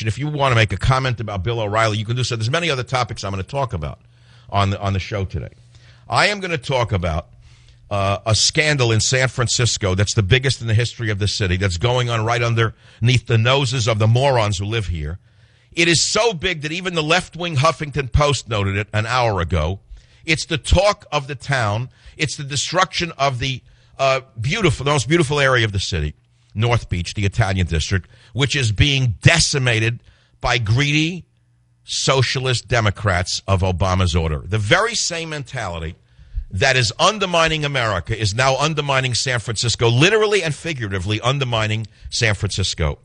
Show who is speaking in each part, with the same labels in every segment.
Speaker 1: And if you want to make a comment about Bill O'Reilly, you can do so. There's many other topics I'm going to talk about on the show today. I am going to talk about a scandal in San Francisco that's the biggest in the history of the city, that's going on right underneath the noses of the morons who live here. It is so big that even the left-wing Huffington Post noted it an hour ago. It's the talk of the town. It's the destruction of the most beautiful area of the city, North Beach, the Italian district, which is being decimated by greedy socialist Democrats of Obama's order. The very same mentality that is undermining America is now undermining San Francisco, literally and figuratively undermining San Francisco.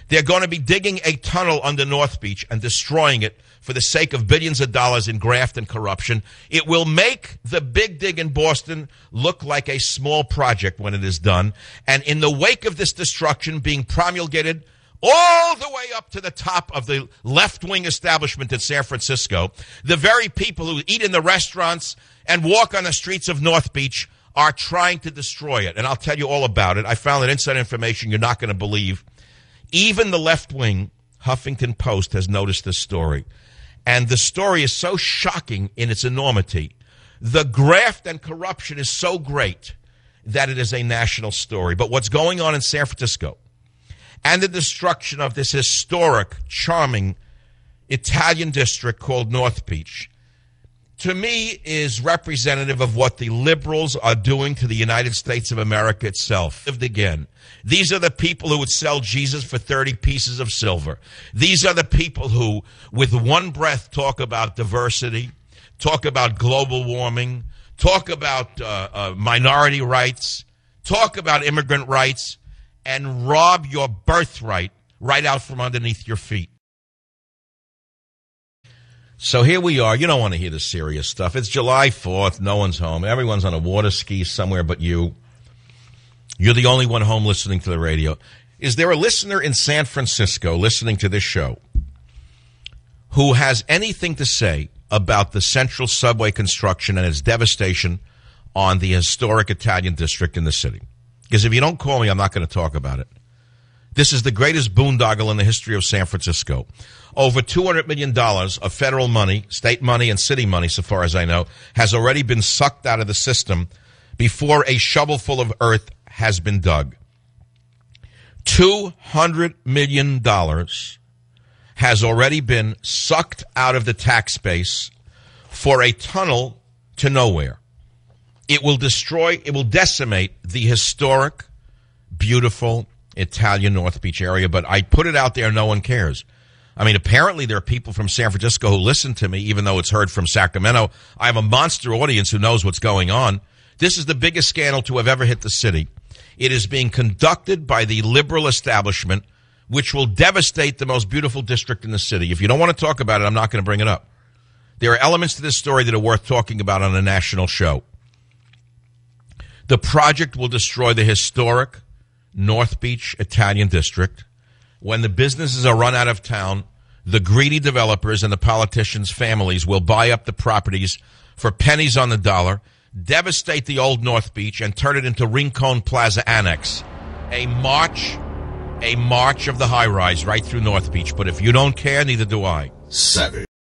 Speaker 1: They're going to be digging a tunnel under North Beach and destroying it for the sake of billions of dollars in graft and corruption. It will make the big dig in Boston look like a small project when it is done. And in the wake of this destruction being promulgated all the way up to the top of the left-wing establishment in San Francisco, the very people who eat in the restaurants and walk on the streets of North Beach are trying to destroy it. And I'll tell you all about it. I found that inside information you're not going to believe. Even the left-wing Huffington Post has noticed this story. And the story is so shocking in its enormity. The graft and corruption is so great that it is a national story. But what's going on in San Francisco and the destruction of this historic, charming Italian district called North Beach, to me, is representative of what the liberals are doing to the United States of America itself. Lived again. These are the people who would sell Jesus for 30 pieces of silver. These are the people who, with one breath, talk about diversity, talk about global warming, talk about minority rights, talk about immigrant rights, and rob your birthright right out from underneath your feet. So here we are. You don't want to hear the serious stuff. It's July 4th. No one's home. Everyone's on a water ski somewhere but you. You're the only one home listening to the radio. Is there a listener in San Francisco listening to this show who has anything to say about the Central Subway construction and its devastation on the historic Italian district in the city? Because if you don't call me, I'm not going to talk about it. This is the greatest boondoggle in the history of San Francisco. Over $200 million of federal money, state money, and city money, so far as I know, has already been sucked out of the system before a shovelful of earth has been dug. $200 million has already been sucked out of the tax base for a tunnel to nowhere. It will decimate the historic, beautiful Italian North Beach area, but I put it out there, no one cares. I mean, apparently there are people from San Francisco who listen to me, even though it's heard from Sacramento. I have a monster audience who knows what's going on. This is the biggest scandal to have ever hit the city. It is being conducted by the liberal establishment, which will devastate the most beautiful district in the city. If you don't want to talk about it, I'm not going to bring it up. There are elements to this story that are worth talking about on a national show. The project will destroy the historic North Beach Italian district. When the businesses are run out of town, the greedy developers and the politicians' families will buy up the properties for pennies on the dollar, devastate the old North Beach, and turn it into Rincon Plaza Annex. A march of the high-rise right through North Beach. But if you don't care, neither do I. 7.